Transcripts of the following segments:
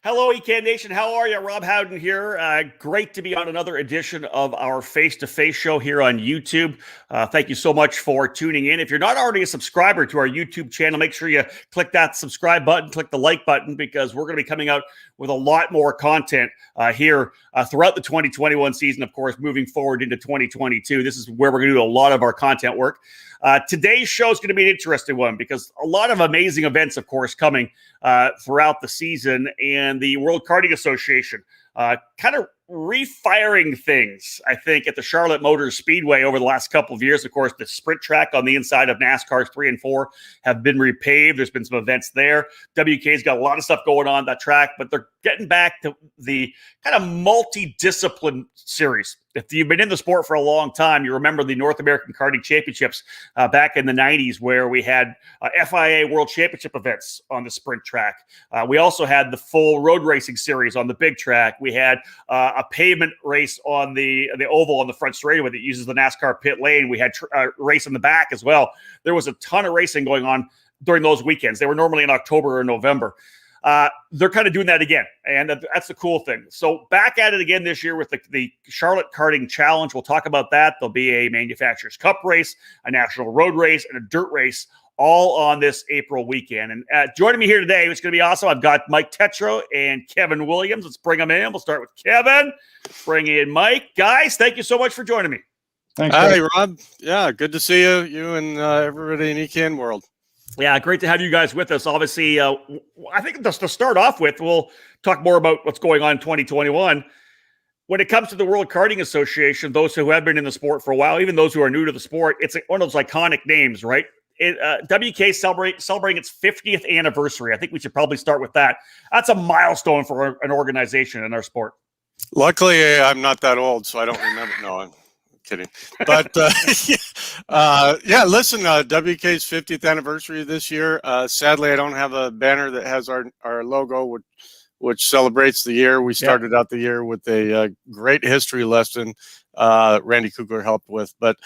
Hello, EKN Nation. How are you? Rob Howden here. Great to be on another edition of our Face2Face show here on YouTube. Thank you so much for tuning in. If you're not already a subscriber to our YouTube channel, make sure you click that subscribe button, click the like button, because we're going to be coming out with a lot more content here throughout the 2021 season, of course, moving forward into 2022. This is where we're going to do a lot of our content work. Today's show is going to be an interesting one because a lot of amazing events, of course, coming throughout the season, and the World Karting Association kind of refiring things, I think, at the Charlotte Motor Speedway over the last couple of years. Of course, the sprint track on the inside of NASCAR's 3 and 4 have been repaved. There's been some events there. WK's got a lot of stuff going on that track, but they're getting back to the kind of multi-discipline series. If you've been in the sport for a long time, you remember the North American Karting Championships back in the 90s, where we had FIA World Championship events on the sprint track. We also had the full road racing series on the big track. We had a pavement race on the oval on the front straightaway that uses the NASCAR pit lane. We had a race in the back as well. There was a ton of racing going on during those weekends. They were normally in October or November. They're kind of doing that again, and that's the cool thing. So back at it again this year with the Charlotte Karting Challenge. We'll talk about that. There'll be a Manufacturers Cup race, a national road race, and a dirt race all on this April weekend. And joining me here today, it's going to be awesome. I've got Mike Tetreault and Kevin Williams. Let's bring them in. We'll start with Kevin. Bring in Mike. Guys, thank you so much for joining me. Thanks. Hi, Rob. Yeah, good to see you and everybody in EKN world. Yeah, great to have you guys with us. Obviously, I think just to start off with, we'll talk more about what's going on in 2021. When it comes to the World Karting Association, those who have been in the sport for a while, even those who are new to the sport, it's one of those iconic names, right? WK celebrating its 50th anniversary. I think we should probably start with that. That's a milestone for an organization in our sport. Luckily, I'm not that old, so I don't remember. No, I'm kidding. But yeah, listen, WK's 50th anniversary this year. Sadly, I don't have a banner that has our logo, which celebrates the year. We started out the year with a great history lesson Randy Kugler helped with. But,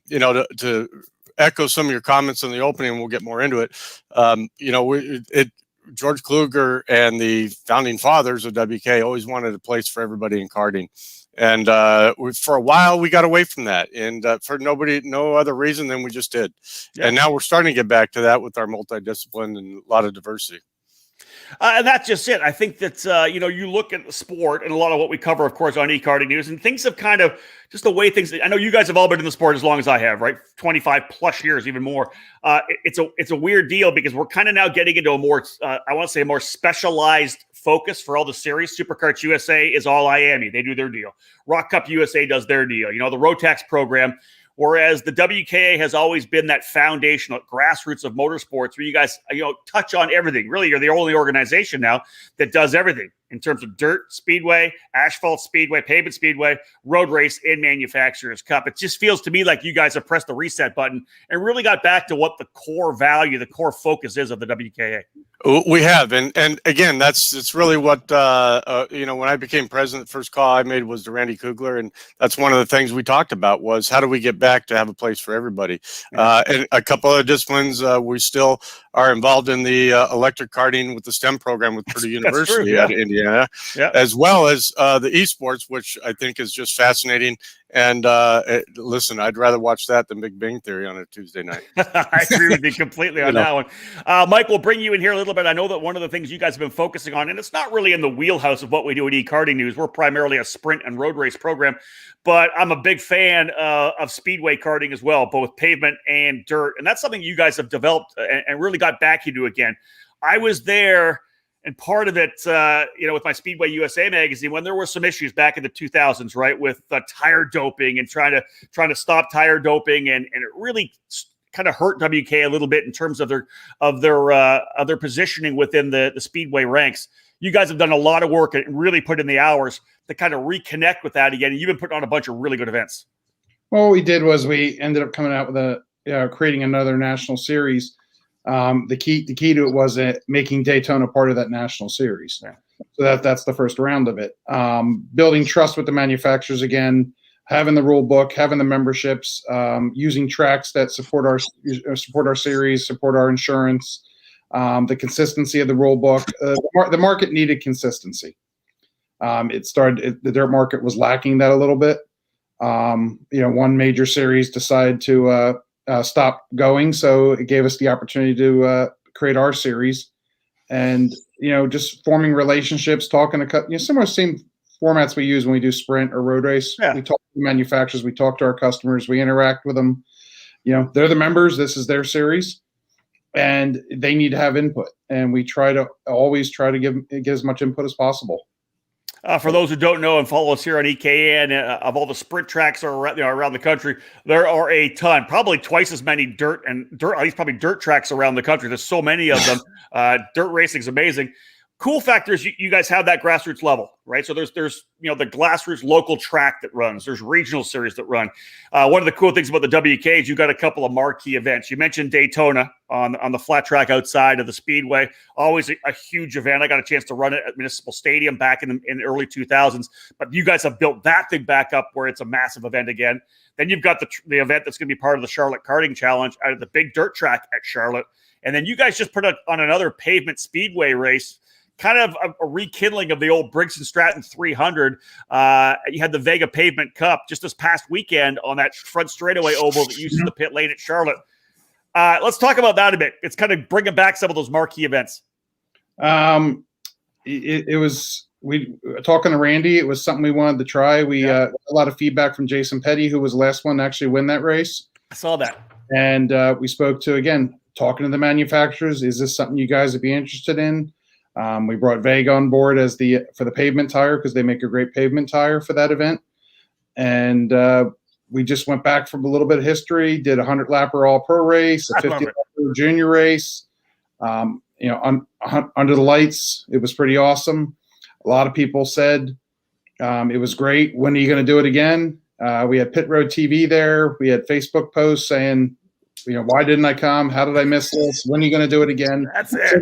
you know, to echo some of your comments in the opening, we'll get more into it. You know, George Kluger and the founding fathers of WK always wanted a place for everybody in karting. And for a while, we got away from that, and for no other reason than we just did. Yeah. And now we're starting to get back to that with our multidiscipline and a lot of diversity. And that's just it. I think that, you know, you look at the sport and a lot of what we cover, of course, on eKarting News, and things have kind of just the way things, I know you guys have all been in the sport as long as I have, right? 25 plus years, even more. It's a weird deal because we're kind of now getting into a more, I want to say a more specialized focus for all the series. Superkarts USA is all IAME. They do their deal. Rock Cup USA does their deal. You know, the Rotax program. Whereas the WKA has always been that foundational grassroots of motorsports where you guys, you know, touch on everything. Really, you're the only organization now that does everything in terms of dirt, speedway, asphalt speedway, pavement speedway, road race, and Manufacturers Cup. It just feels to me like you guys have pressed the reset button and really got back to what the core value, the core focus is of the WKA. We have, and again, it's really what you know. When I became president, the first call I made was to Randy Kugler, and that's one of the things we talked about was how do we get back to have a place for everybody. And a couple of disciplines, we still are involved in the electric karting with the STEM program with Purdue University at Indiana, as well as the esports, which I think is just fascinating. And listen, I'd rather watch that than Big Bang Theory on a Tuesday night. I agree with you completely on that one. Mike, we'll bring you in here a little bit. I know that one of the things you guys have been focusing on, and it's not really in the wheelhouse of what we do at eKarting News. We're primarily a sprint and road race program, but I'm a big fan of speedway karting as well, both pavement and dirt. And that's something you guys have developed and really got back into again. I was there. And part of it, you know, with my Speedway USA magazine, when there were some issues back in the 2000s, right, with tire doping and trying to stop tire doping, and it really kind of hurt WK a little bit in terms of their positioning within the Speedway ranks. You guys have done a lot of work and really put in the hours to kind of reconnect with that again. And you've been putting on a bunch of really good events. Well, what we did was we ended up coming out with creating another national series. The key to it was making Daytona part of that national series. Yeah. So that's the first round of it. Building trust with the manufacturers again, having the rule book, having the memberships, using tracks that support our series, support our insurance, the consistency of the rule book. The market needed consistency. The dirt market was lacking that a little bit. One major series decided to stop going, so it gave us the opportunity to create our series, and just forming relationships, talking to some of the same formats we use when we do sprint or road race. Yeah. We talk to manufacturers, we talk to our customers, we interact with them. They're the members. This is their series, and they need to have input. And we always try to give as much input as possible. For those who don't know and follow us here on EKN, of all the sprint tracks around the country, there are a ton, probably twice as many dirt tracks around the country. There's so many of them. Dirt racing is amazing. Cool factor is you guys have that grassroots level, right? So there's the grassroots local track that runs. There's regional series that run. One of the cool things about the WK is you got a couple of marquee events. You mentioned Daytona on the flat track outside of the Speedway. Always a huge event. I got a chance to run it at Municipal Stadium back in the early 2000s. But you guys have built that thing back up where it's a massive event again. Then you've got the event that's going to be part of the Charlotte Karting Challenge out of the big dirt track at Charlotte. And then you guys just put on another pavement speedway race, kind of a rekindling of the old Briggs & Stratton 300. You had the Vega Pavement Cup just this past weekend on that front straightaway oval that uses the pit lane at Charlotte. Let's talk about that a bit. It's kind of bringing back some of those marquee events. It was talking to Randy. It was something we wanted to try. We got a lot of feedback from Jason Petty, who was the last one to actually win that race. I saw that. And we spoke to, again, talking to the manufacturers. Is this something you guys would be interested in? We brought Vega on board for the pavement tire, because they make a great pavement tire for that event. And we just went back from a little bit of history, did a 100-lapper all-pro race, a 50-lapper junior race. Under the lights, it was pretty awesome. A lot of people said it was great. When are you going to do it again? We had Pit Road TV there. We had Facebook posts saying, why didn't I come? How did I miss this? When are you going to do it again? That's it. So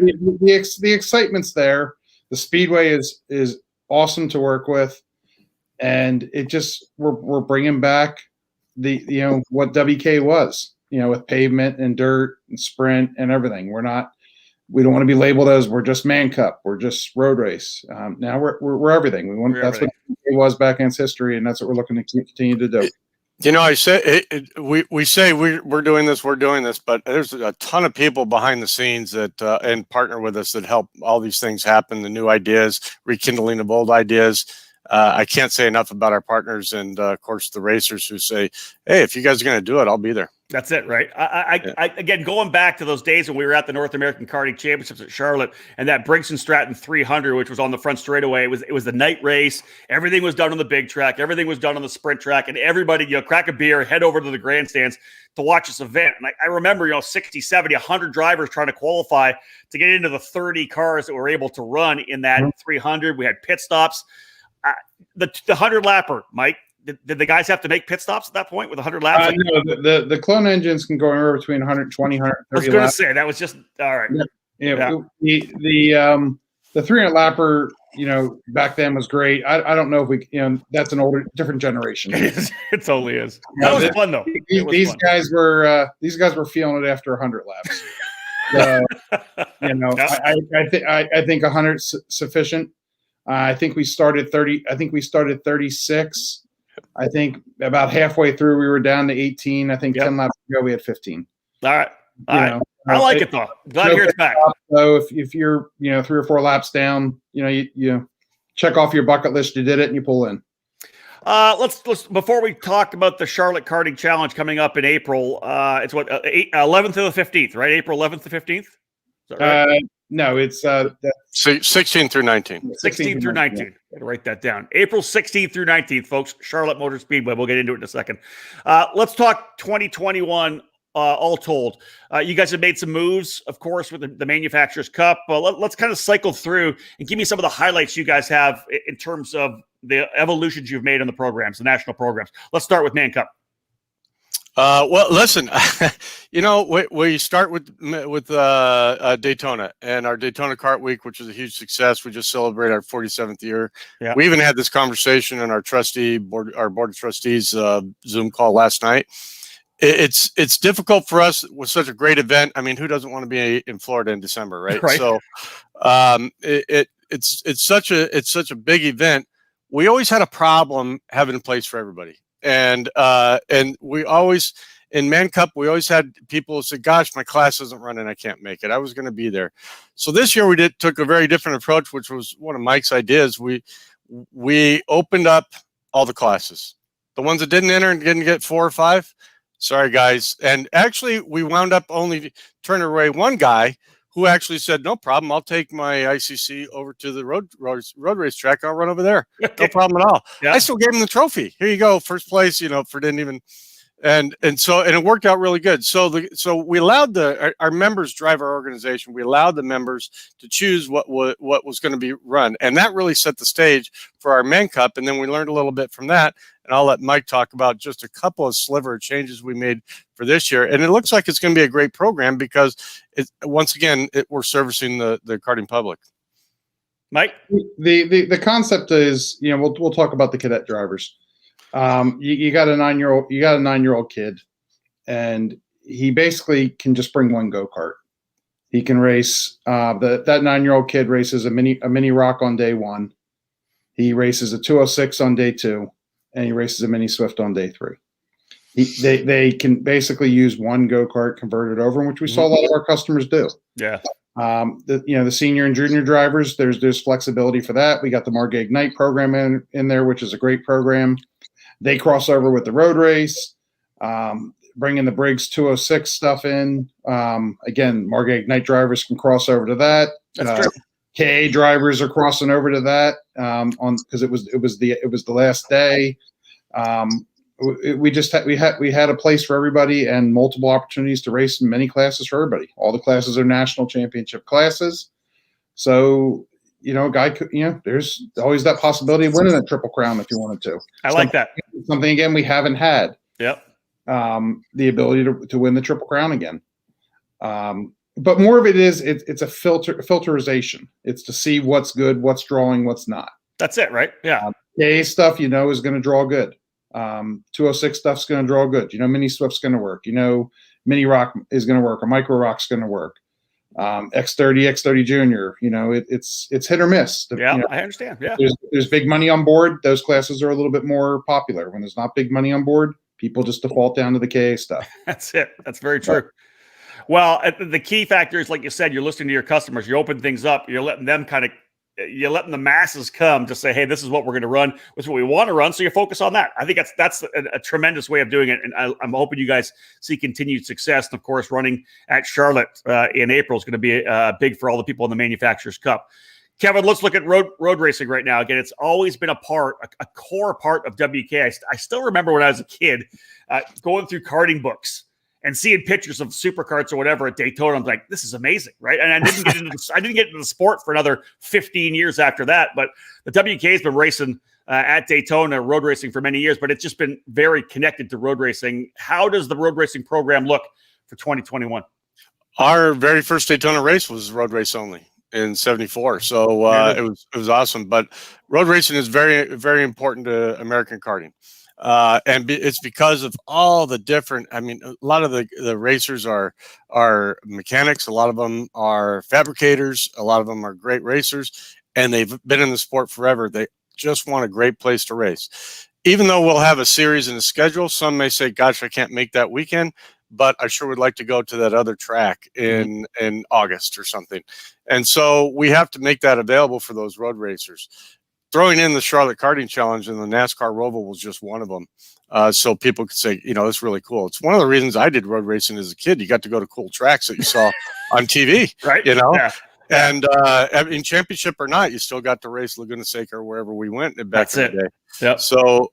the excitement's there. The Speedway is awesome to work with, and it just we're bringing back the what WK was, with pavement and dirt and sprint and everything. We don't want to be labeled as we're just Man Cup, we're just road race. Now we're everything. That's what it was back in its history, and that's what we're looking to continue to do. I say we say we're doing this, but there's a ton of people behind the scenes that and partner with us that help all these things happen. The new ideas, rekindling of old ideas. I can't say enough about our partners and of course the racers who say, "Hey, if you guys are going to do it, I'll be there." That's it, right? Again, going back to those days when we were at the North American Karting Championships at Charlotte, and that Briggs & Stratton 300, which was on the front straightaway, it was the night race. Everything was done on the big track. Everything was done on the sprint track, and everybody, crack a beer, head over to the grandstands to watch this event. And I remember, 60, 70, 100 drivers trying to qualify to get into the 30 cars that were able to run in that 300. We had pit stops. The 100-lapper, Mike. Did the guys have to make pit stops at that point with 100 laps? No, the clone engines can go anywhere between 120, 130 I was going to say, that was just, all right. Yeah. The 300-lapper, back then was great. I don't know if we, that's an older, different generation. It totally is. That was fun, though. These guys were feeling it after 100 laps. I think 100 sufficient. I think we started 30. I think we started 36. I think about halfway through we were down to 18. I think 10 laps ago we had 15. All right. I like it though. Glad to hear it's back. So if you're 3 or 4 laps down, you check off your bucket list. You did it and you pull in. Let's before we talk about the Charlotte Karting Challenge coming up in April. It's 11th to the 15th, right? April 11th to 15th. Is that right? No, it's 16 through 19. 16 through 19. Gotta write that down. April 16th through 19th, folks. Charlotte Motor Speedway. We'll get into it in a second. Let's talk 2021. All told, you guys have made some moves, of course, with the Manufacturers Cup. Let's kind of cycle through and give me some of the highlights you guys have in terms of the evolutions you've made on the programs, the national programs. Let's start with Man Cup. Well, listen, we start with Daytona and our Daytona Kart Week, which was a huge success. We just celebrated our 47th year. Yeah. We even had this conversation in our board of trustees Zoom call last night. it's difficult for us with such a great event. I mean, who doesn't want to be in Florida in December, right? Right. So it's such a big event. We always had a problem having a place for everybody, and we always in Man Cup we always had people who said, "Gosh, my class isn't running, I can't make it. I was going to be there." So this year we took a very different approach, which was one of Mike's ideas. We opened up all the classes. The ones that didn't enter and didn't get 4 or 5, sorry guys. And actually, we wound up only turning away one guy who actually said, "No problem. I'll take my ICC over to the road race track. I'll run over there. No problem at all." Yeah. I still gave him the trophy. Here you go, first place. For didn't even. And it worked out really good. So we allowed our members drive our organization. We allowed the members to choose what was going to be run, and that really set the stage for our Men Cup. And then we learned a little bit from that. And I'll let Mike talk about just a couple of sliver changes we made for this year. And it looks like it's going to be a great program because once again we're servicing the karting public. Mike, the concept is, we'll talk about the cadet drivers. You got a 9-year-old kid, and he basically can just bring one go-kart. He can race. That 9-year-old kid races a mini rock on day 1. He races a 206 on day 2, and he races a mini Swift on day 3. They can basically use one go-kart, convert it over, which we saw a lot of our customers do. Yeah. The senior and junior drivers, there's flexibility for that. We got the Marquee Ignite program in there, which is a great program. They cross over with the road race, bringing the Briggs 206 stuff in. Again, Marquee Ignite drivers can cross over to that. That's true. KA drivers are crossing over to that because it was the last day. We had a place for everybody and multiple opportunities to race in many classes for everybody. All the classes are national championship classes, so a guy could, there's always that possibility of winning a Triple Crown if you wanted to. I like that. Something again we haven't had. Yep. The ability to win the Triple Crown again. But more of it is it's a filterization. It's to see what's good, what's drawing, what's not. That's it, right? Yeah. KA stuff is going to draw good. 206 stuff's going to draw good. Mini Swift's going to work. Mini Rock is going to work. A Micro Rock's going to work. X30 Junior. It's hit or miss. Yeah, I understand. Yeah. There's big money on board. Those classes are a little bit more popular. When there's not big money on board, people just default down to the KA stuff. That's it. That's very true. Well, the key factor is, like you said, you're listening to your customers. You open things up. You're letting them you're letting the masses come to say, "Hey, this is what we're going to run. This is what we want to run." So you focus on that. I think that's a tremendous way of doing it. And I'm hoping you guys see continued success. And of course, running at Charlotte in April is going to be big for all the people in the Manufacturers Cup. Kevin, let's look at road racing right now. Again, it's always been a core part of WK. I still remember when I was a kid going through karting books and seeing pictures of supercarts or whatever at Daytona. I'm like, this is amazing, right? And I didn't get into the sport for another 15 years after that. But the WK has been racing at Daytona, road racing for many years, but it's just been very connected to road racing. How does the road racing program look for 2021? Our very first Daytona race was road race only in '74, so it was awesome. But road racing is very, very important to American karting. And it's because of all the different, a lot of the racers are mechanics. A lot of them are fabricators. A lot of them are great racers, and they've been in the sport forever. They just want a great place to race. Even though we'll have a series and a schedule, some may say, "Gosh, I can't make that weekend, but I sure would like to go to that other track in August or something." And so we have to make that available for those road racers. Throwing in the Charlotte Karting Challenge and the NASCAR Roval was just one of them. So people could say, it's really cool. It's one of the reasons I did road racing as a kid. You got to go to cool tracks that you saw on TV, right? Yeah. And in championship or not, you still got to race Laguna Seca or wherever we went back in the day. Yep. So,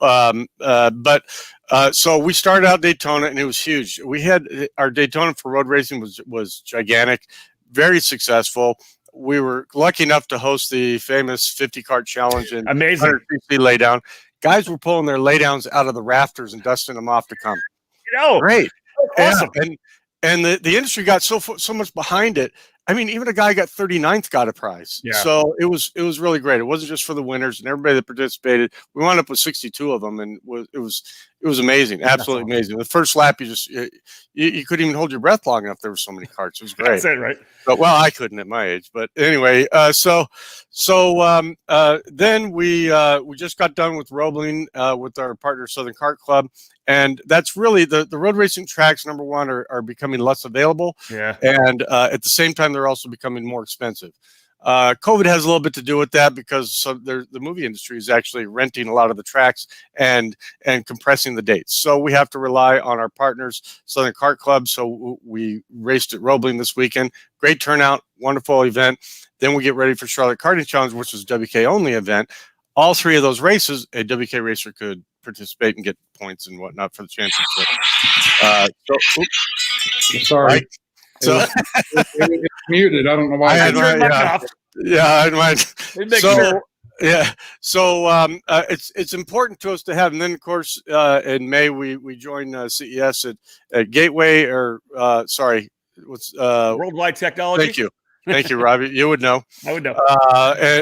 so we started out Daytona, and it was huge. We had our Daytona for road racing was gigantic, very successful. We were lucky enough to host the famous 50 kart challenge and amazing 100cc laydown. Guys were pulling their laydowns out of the rafters and dusting them off to come. Great. Awesome. Yeah. And the industry got so much behind it. I mean, even a guy got 39th got a prize. Yeah. So it was really great. It wasn't just for the winners and everybody that participated. We wound up with 62 of them, and it was amazing, absolutely amazing. The first lap, you couldn't even hold your breath long enough. There were so many carts. It was great. That's it, right? But well, I couldn't at my age. But anyway, then we just got done with Roebling with our partner Southern Kart Club, and that's really the road racing tracks. Number one are becoming less available, and at the same time they're also becoming more expensive. COVID has a little bit to do with that because the movie industry is actually renting a lot of the tracks and compressing the dates. So we have to rely on our partners, Southern Kart Club. So we raced at Roebling this weekend. Great turnout, wonderful event. Then we get ready for Charlotte Karting Challenge, which is a WK only event. All three of those races, a WK racer could participate and get points and whatnot for the championship. Sorry. Right? So it's muted. I don't know why. It's important to us to have, and then of course in May we join CES at Gateway Worldwide Technology. Thank you, Robbie. You would know. I would know.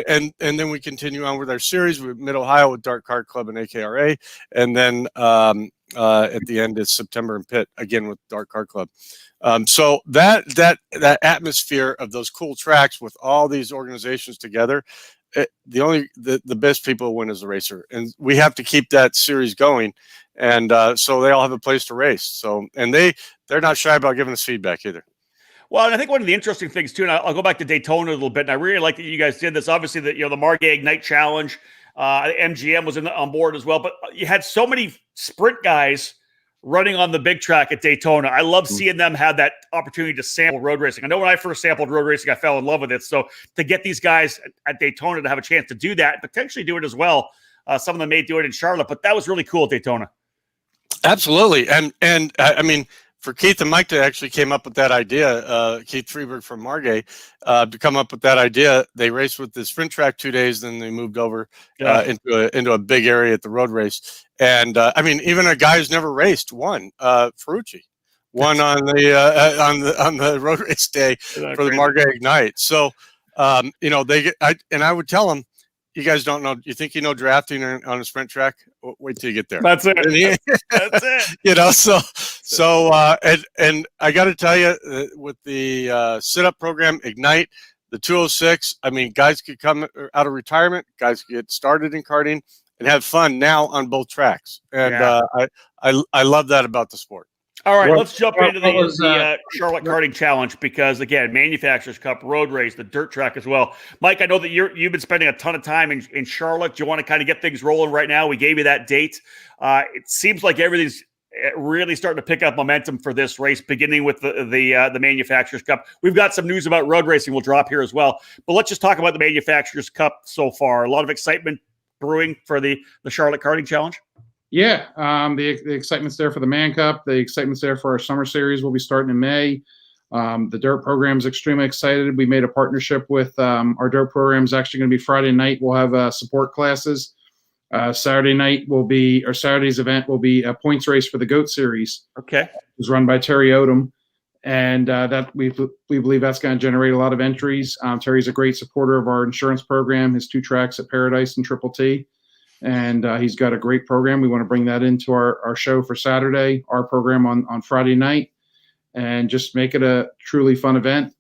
And then we continue on with our series with Mid Ohio with Dark Kart Club and AKRA, and then at the end is September in Pitt again with Dark Kart Club. So that atmosphere of those cool tracks with all these organizations together, the best people win as a racer, and we have to keep that series going. And so they all have a place to race. So and they're not shy about giving us feedback either. Well, and I think one of the interesting things too, and I'll go back to Daytona a little bit, and I really like that you guys did this. Obviously, the Marquee Ignite Challenge, MGM was on board as well, but you had so many sprint guys running on the big track at Daytona. I love seeing them have that opportunity to sample road racing. I know when I first sampled road racing, I fell in love with it. So to get these guys at Daytona to have a chance to do that, potentially do it as well, some of them may do it in Charlotte, but that was really cool at Daytona. Absolutely, and I mean, for Keith and Mike to actually came up with that idea, Keith Freeberg from Margay, to come up with that idea. They raced with the sprint track 2 days, then they moved over into a big area at the road race. And I mean, even a guy who's never raced won, Ferrucci, won on the road race day for the Margay Ignite. So I would tell them, you guys don't know. You think you know drafting on a sprint track? Wait till you get there. That's it. That's it. And I got to tell you, with the sit-up program Ignite, the 206. I mean, guys could come out of retirement. Guys could get started in karting and have fun now on both tracks. And I love that about the sport. All right, let's jump into the Charlotte Karting Challenge because, again, Manufacturers Cup, road race, the dirt track as well. Mike, I know that you've been spending a ton of time in Charlotte. Do you want to kind of get things rolling right now? We gave you that date. It seems like everything's really starting to pick up momentum for this race, beginning with the Manufacturers Cup. We've got some news about road racing we'll drop here as well. But let's just talk about the Manufacturers Cup so far. A lot of excitement brewing for the Charlotte Karting Challenge. Yeah, the excitement's there for the Man Cup. The excitement's there for our summer series. We'll be starting in May. The dirt program's extremely excited. We made a partnership with our dirt program's actually going to be Friday night. We'll have support classes. Saturday night Saturday's event will be a points race for the GOAT series. Okay, it's run by Tetreault, and that we believe that's going to generate a lot of entries. Terry's a great supporter of our insurance program. His 2 tracks at Paradise and Triple T. And he's got a great program. We want to bring that into our show for Saturday, our program on Friday night, and just make it a truly fun event.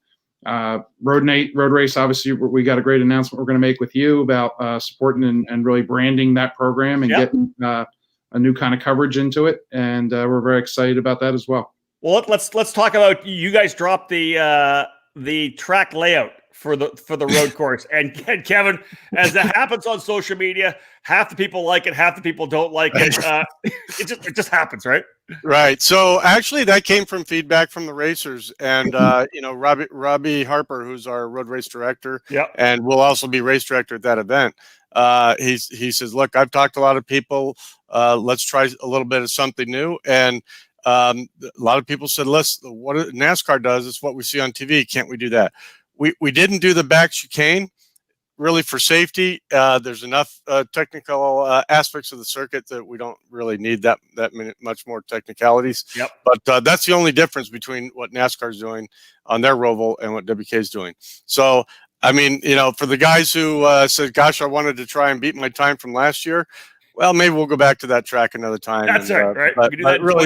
Road race, obviously, we got a great announcement we're going to make with you about supporting and really branding that program and getting a new kind of coverage into it. And we're very excited about that as well. Well, let's talk about, you guys dropped the track layout for the road course, and Kevin, as that happens on social media, half the people like it, half the people don't like it. It just happens, right? Right. So actually, that came from feedback from the racers, and Robbie Harper, who's our road race director, and will also be race director at that event. He says, "Look, I've talked to a lot of people. Let's try a little bit of something new." And a lot of people said, "Listen, what NASCAR does is what we see on TV. Can't we do that?" We didn't do the back chicane. really for safety. There's enough technical aspects of the circuit that we don't really need that much more technicalities. Yep. But that's the only difference between what NASCAR's doing on their Roval and what WK is doing. So, I mean, for the guys who said, gosh, I wanted to try and beat my time from last year, well, maybe we'll go back to that track another time. That's right. But, We can do that really,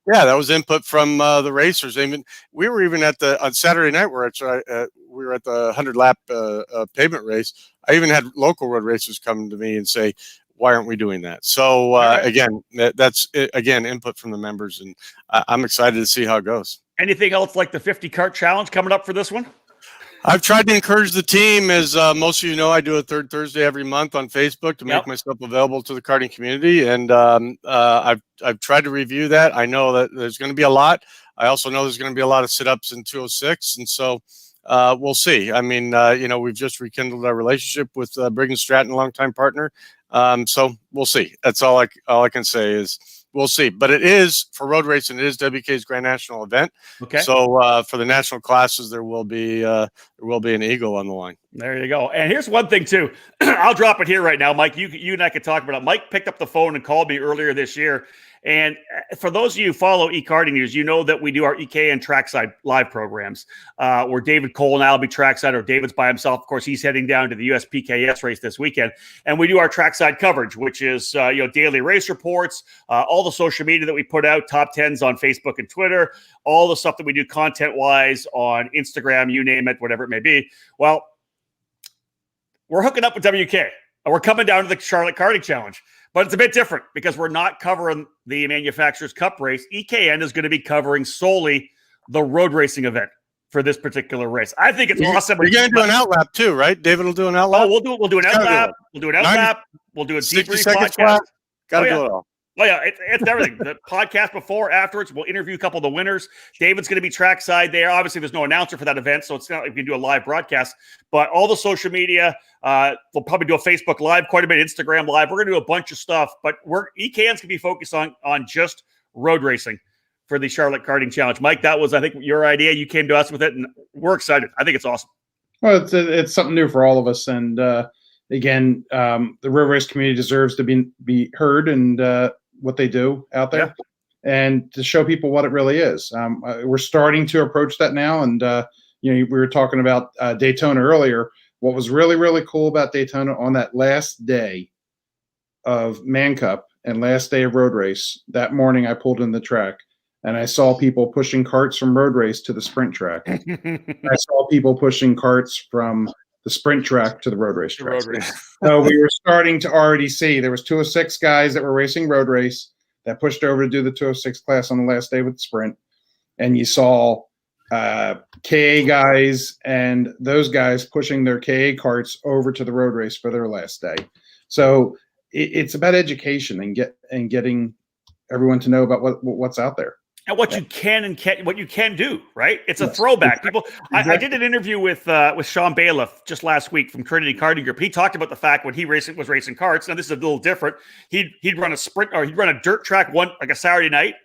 that was input from the racers. I mean, we were even on Saturday night where we were at the 100 lap pavement race. I even had local road racers come to me and say, why aren't we doing that? So again, that's input from the members, and I'm excited to see how it goes. Anything else like the 50 kart challenge coming up for this one? I've tried to encourage the team, as most of you know, I do a third Thursday every month on Facebook to make myself available to the karting community, and I've tried to review that. I know that there's going to be a lot. I also know there's going to be a lot of sit-ups in 206, and so we'll see. I mean, we've just rekindled our relationship with Briggs & Stratton, longtime partner, so we'll see. That's all I can say is we'll see. But it is, for road racing, it is WK's Grand National event. Okay. So for the national classes, there will be an eagle on the line. There you go. And here's one thing too. I'll drop it here right now, Mike. You and I could talk about it. Mike picked up the phone and called me earlier this year. And for those of you who follow e-karting news, you know that we do our EKN Trackside live programs where David Cole and I will be trackside, or David's by himself. Of course, he's heading down to the USPKS race this weekend. And we do our trackside coverage, which is daily race reports, all the social media that we put out, top 10s on Facebook and Twitter, all the stuff that we do content-wise on Instagram, you name it, whatever it may be. Well, we're hooking up with WK, and we're coming down to the Charlotte Karting Challenge. But it's a bit different because we're not covering the Manufacturers Cup race. EKN is going to be covering solely the road racing event for this particular race. I think it's awesome. You're going to do an outlap too, right? David will do an outlap. Oh, we'll do an outlap. We'll do an outlap. We'll do a debrief podcast. Got to do it all. Oh, yeah, it's everything. The podcast before, afterwards, we'll interview a couple of the winners. David's going to be trackside there. Obviously, there's no announcer for that event, so it's not like we can do a live broadcast. But all the social media, we'll probably do a Facebook Live, quite a bit, Instagram Live. We're going to do a bunch of stuff, but EKN's going to be focused on just road racing for the Charlotte Karting Challenge. Mike, that was, I think, your idea. You came to us with it, and we're excited. I think it's awesome. Well, it's something new for all of us, and again, the road race community deserves to be heard and what they do out there, and to show people what it really is. We're starting to approach that now, and we were talking about Daytona earlier. What was really, really cool about Daytona on that last day of Man Cup and last day of road race, that morning I pulled in the track and I saw people pushing carts from road race to the sprint track. I saw people pushing carts from the sprint track to the road race track. So we were starting to already see there was 206 guys that were racing road race that pushed over to do the 206 class on the last day with the sprint. And you saw KA guys and those guys pushing their KA carts over to the road race for their last day. So it's about education and getting everyone to know about what's out there. And what you can do, right? It's a throwback. People, I did an interview with Sean Bailiff just last week from Trinity Karting Group. He talked about the fact when he was racing karts. Now this is a little different. He'd run a sprint, or he'd run a dirt track like a Saturday night,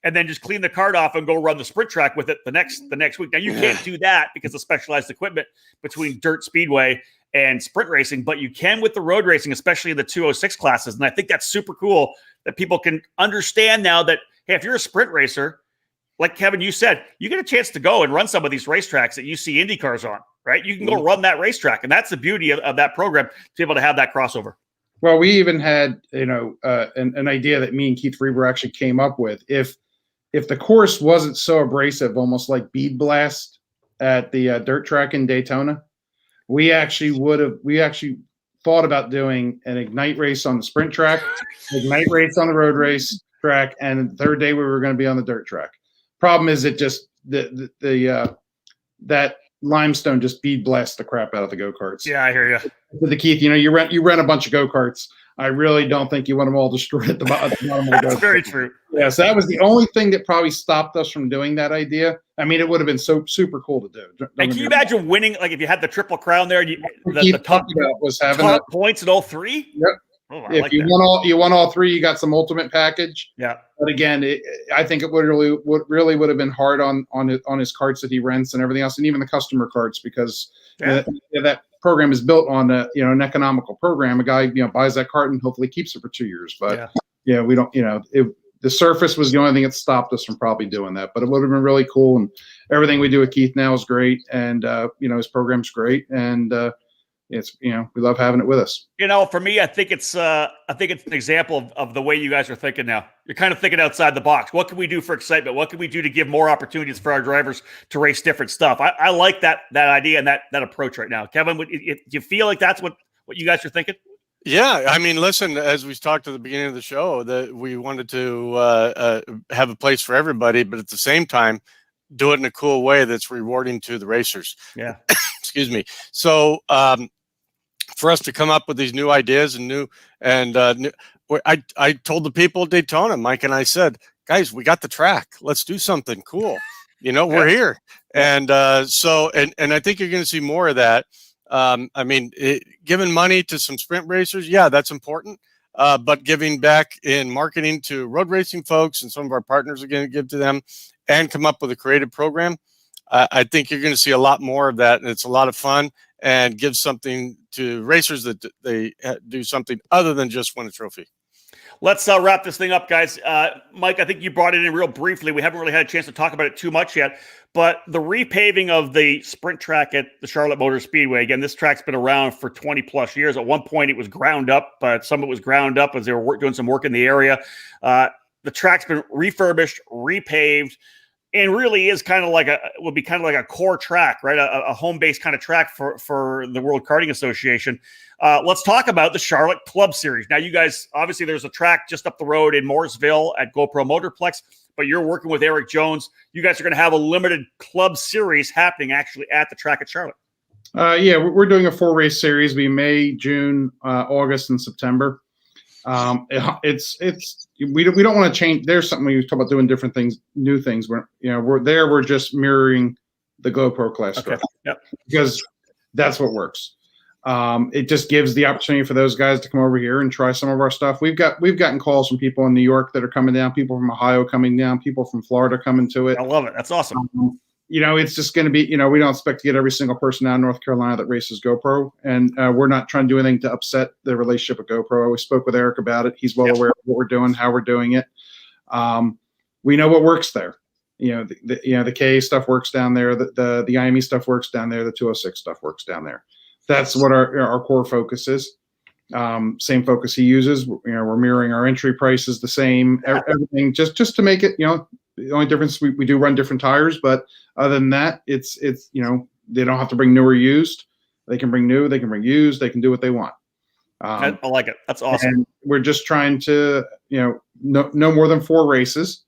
and then just clean the kart off and go run the sprint track with it the next week. Now you can't do that because of specialized equipment between dirt speedway and sprint racing, but you can with the road racing, especially in the 206 classes. And I think that's super cool that people can understand now that, hey, if you're a sprint racer, like Kevin, you said, you get a chance to go and run some of these racetracks that you see Indy cars on, right? You can go run that racetrack. And that's the beauty of that program, to be able to have that crossover. Well, we even had, an idea that me and Keith Reber actually came up with. If the course wasn't so abrasive, almost like bead blast at the dirt track in Daytona, we actually thought about doing an ignite race on the sprint track, ignite race on the road race track, and the third day we were going to be on the dirt track. Problem is, it just that limestone just bead blasts the crap out of the go-karts. Yeah, I hear you. The Keith, you rent a bunch of go-karts. I really don't think you want them all destroyed at the bottom of the go-kart. That's very true. Yeah, so that was the only thing that probably stopped us from doing that idea. I mean, it would have been so super cool to do. And can you imagine winning, like if you had the Triple Crown there, the top was having top points in all three? Yep. Oh, if you won all three, you got some ultimate package. Yeah. But again, I think it would have been hard on his carts that he rents and everything else, and even the customer carts, because that program is built on an economical program. A guy buys that cart and hopefully keeps it for 2 years. But we don't. The surface was the only thing that stopped us from probably doing that. But it would have been really cool, and everything we do with Keith now is great, and his program's great, and it's we love having it with us. For me, I think it's an example of the way you guys are thinking now. You're kind of thinking outside the box. What can we do for excitement? What can we do to give more opportunities for our drivers to race different stuff? I like that idea and that approach right now. Kevin, do you feel like that's what you guys are thinking? Yeah, I mean, listen, as we talked at the beginning of the show, that we wanted to have a place for everybody, but at the same time, do it in a cool way that's rewarding to the racers. Yeah. Excuse me. So for us to come up with these new ideas and I told the people at Daytona, Mike and I said, guys, we got the track. Let's do something cool. We're here. And so I think you're going to see more of that. Giving money to some sprint racers, yeah, that's important. But giving back in marketing to road racing folks, and some of our partners are going to give to them, and come up with a creative program. I think you're going to see a lot more of that, and it's a lot of fun, and give something to racers that they do something other than just win a trophy. Let's wrap this thing up, guys. Mike, I think you brought it in real briefly. We haven't really had a chance to talk about it too much yet, but the repaving of the sprint track at the Charlotte Motor Speedway, again, this track's been around for 20 plus years. At one point it was ground up, but some of it was ground up as they were doing some work in the area. The track's been refurbished, repaved, and really is would be kind of like a core track, right? A home-based kind of track for the World Karting Association. Let's talk about the Charlotte Club Series. Now, you guys, obviously there's a track just up the road in Mooresville at GoPro Motorplex, but you're working with Eric Jones. You guys are going to have a limited club series happening actually at the track at Charlotte. We're doing a 4-race series. Be May, June, August, and September. We don't want to change. There's something we talk about doing different things, new things. We're just mirroring the GoPro class structure. Yep. Because that's what works. It just gives the opportunity for those guys to come over here and try some of our stuff. We've gotten calls from people in New York that are coming down, people from Ohio coming down, people from Florida coming to it. I love it. That's awesome. It's just going to be, we don't expect to get every single person out of North Carolina that races GoPro. And we're not trying to do anything to upset the relationship with GoPro. We spoke with Eric about it. He's well aware of what we're doing, how we're doing it. We know what works there. The KA stuff works down there. The IME stuff works down there. The 206 stuff works down there. That's what our core focus is. Same focus he uses. We're mirroring our entry prices the same, everything just to make it, the only difference we do run different tires, but other than that, it's they don't have to bring new or used. They can bring new, they can bring used, they can do what they want. I like it. That's awesome. And we're just trying to, no more than 4 races.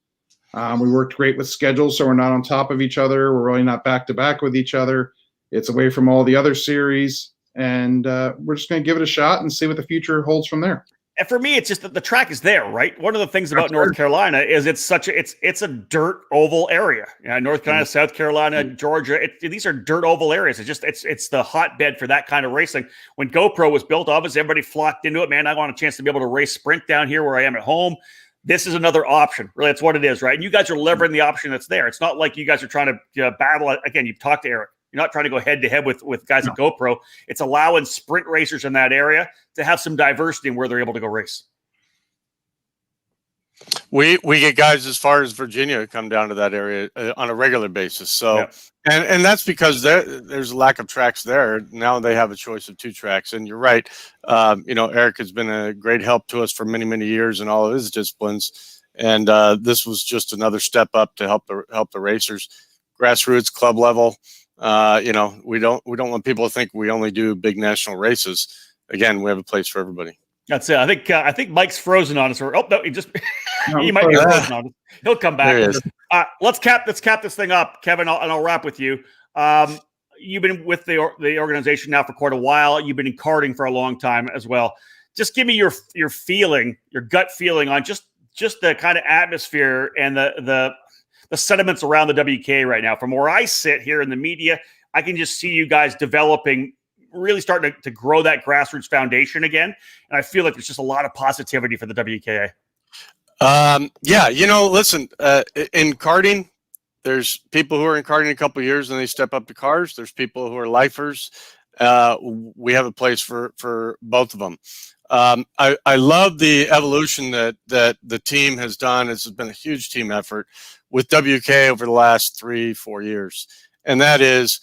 We worked great with schedules, so we're not on top of each other. We're really not back to back with each other. It's away from all the other series, and we're just going to give it a shot and see what the future holds from there. And for me, it's just that the track is there, right? One of the things about North Carolina is it's a dirt oval area. North Carolina, South Carolina, Georgia, these are dirt oval areas. It's the hotbed for that kind of racing. When GoPro was built, obviously everybody flocked into it. Man, I want a chance to be able to race sprint down here where I am at home. This is another option. Really, that's what it is, right? And you guys are leveraging the option that's there. It's not like you guys are trying to battle. Again, you've talked to Eric. You're not trying to go head-to-head with guys at GoPro. It's allowing sprint racers in that area to have some diversity in where they're able to go race. We get guys as far as Virginia come down to that area on a regular basis. So, and that's because there's a lack of tracks there. Now they have a choice of 2 tracks. And you're right. Eric has been a great help to us for many, many years in all of his disciplines. And this was just another step up to help the racers, grassroots, club level. We don't want people to think we only do big national races. Again, we have a place for everybody. That's it. I think Mike's frozen on us. Oh no, he might be frozen on us. He'll come back. Let's cap this thing up, Kevin, and I'll wrap with you. You've been with the organization now for quite a while. You've been in karting for a long time as well. Just give me your feeling, your gut feeling on just the kind of atmosphere and the sentiments around the WK right now. From where I sit here in the media, I can just see you guys developing, really starting to grow that grassroots foundation again. And I feel like there's just a lot of positivity for the WKA. Listen, in karting, there's people who are in karting a couple of years and they step up to cars. There's people who are lifers we have a place for both of them. I love the evolution that the team has done. It's been a huge team effort with WK over the last 3-4 years, and that is,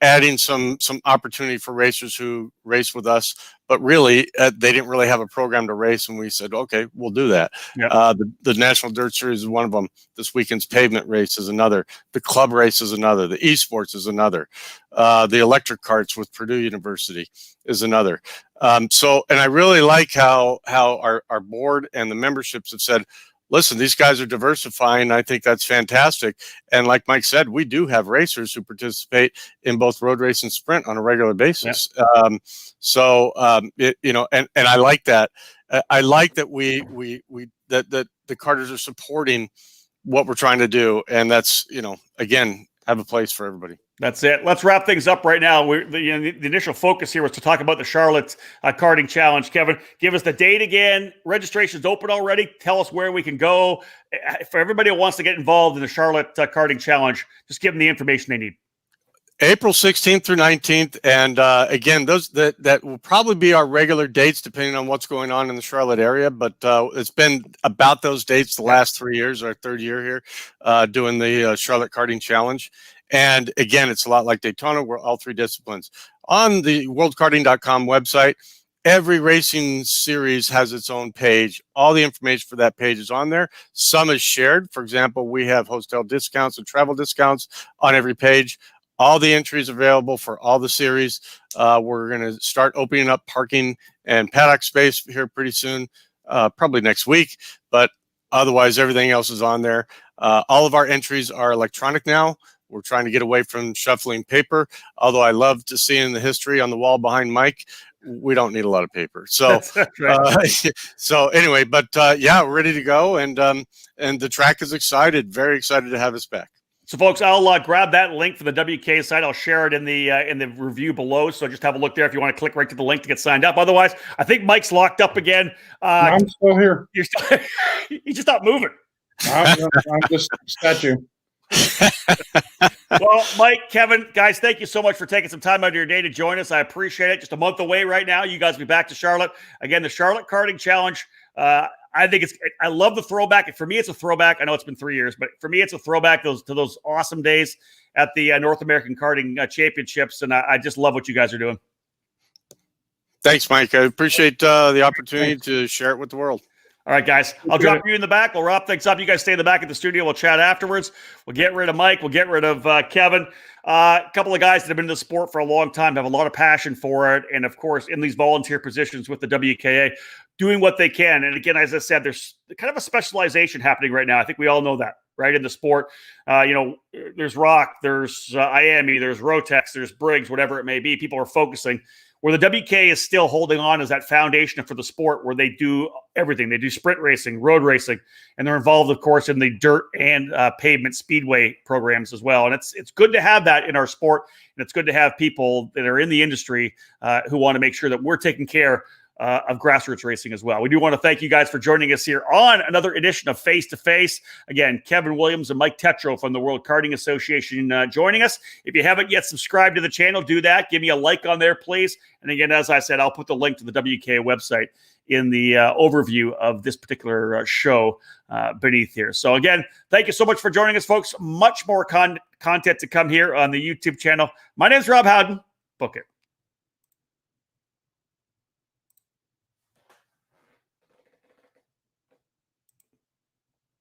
adding some opportunity for racers who race with us, but really they didn't really have a program to race, and we said, okay, we'll do that. Yep. The National Dirt Series is one of them. This weekend's pavement race is another. The club race is another. The esports is another. The electric carts with Purdue University is another. And I really like how our board and the memberships have said, listen, these guys are diversifying. I think that's fantastic. And like Mike said, we do have racers who participate in both road race and sprint on a regular basis. Yeah. And I like that. I like that that the Carters are supporting what we're trying to do. And that's, again, have a place for everybody. That's it. Let's wrap things up right now. The initial focus here was to talk about the Charlotte Karting Challenge. Kevin, give us the date again. Registration's open already. Tell us where we can go. For everybody who wants to get involved in the Charlotte Karting Challenge, just give them the information they need. April 16th through 19th. And again, those that will probably be our regular dates, depending on what's going on in the Charlotte area. But it's been about those dates the last 3 years, our third year here, doing the Charlotte Karting Challenge. And again, it's a lot like Daytona. We're all three disciplines. On the worldkarting.com website, every racing series has its own page. All the information for that page is on there. Some is shared. For example, we have hotel discounts and travel discounts on every page. All the entries available for all the series. We're going to start opening up parking and paddock space here pretty soon, probably next week. But otherwise, everything else is on there. All of our entries are electronic now. We're trying to get away from shuffling paper, although I love to see in the history on the wall behind Mike, we don't need a lot of paper. So, anyway, but yeah, we're ready to go, and the track is excited, very excited to have us back. So, folks, I'll grab that link for the WK site. I'll share it in the review below. So just have a look there if you want to click right to the link to get signed up. Otherwise, I think Mike's locked up again. I'm still here. You just stopped moving. I'm just a statue. Well, Mike, Kevin, guys, thank you so much for taking some time out of your day to join us. I appreciate it. Just a month away right now. You guys will be back to Charlotte. Again, the Charlotte Karting Challenge. I think I love the throwback. For me, it's a throwback. I know it's been 3 years, but for me, it's a throwback to those awesome days at the North American Karting Championships. And I just love what you guys are doing. Thanks, Mike. I appreciate the opportunity to share it with the world. All right, guys, I'll drop you in the back. We'll wrap things up. You guys stay in the back of the studio. We'll chat afterwards. We'll get rid of Mike. We'll get rid of Kevin. A couple of guys that have been in the sport for a long time, have a lot of passion for it. And, of course, in these volunteer positions with the WKA, doing what they can. And, again, as I said, there's kind of a specialization happening right now. I think we all know that, right, in the sport. There's Rock, there's IAME, there's Rotex, there's Briggs, whatever it may be. People are focusing. Where the WK is still holding on is that foundation for the sport where they do everything. They do sprint racing, road racing, and they're involved, of course, in the dirt and pavement speedway programs as well. And it's good to have that in our sport, and it's good to have people that are in the industry who want to make sure that we're taking care of grassroots racing as well. We do want to thank you guys for joining us here on another edition of Face to Face. Again, Kevin Williams and Mike Tetreault from the World Karting Association joining us. If you haven't yet subscribed to the channel, do that. Give me a like on there, please. And again, as I said, I'll put the link to the WK website in the overview of this particular show beneath here. So again, thank you so much for joining us, folks. Much more content to come here on the YouTube channel. My name is Rob Howden. Book it.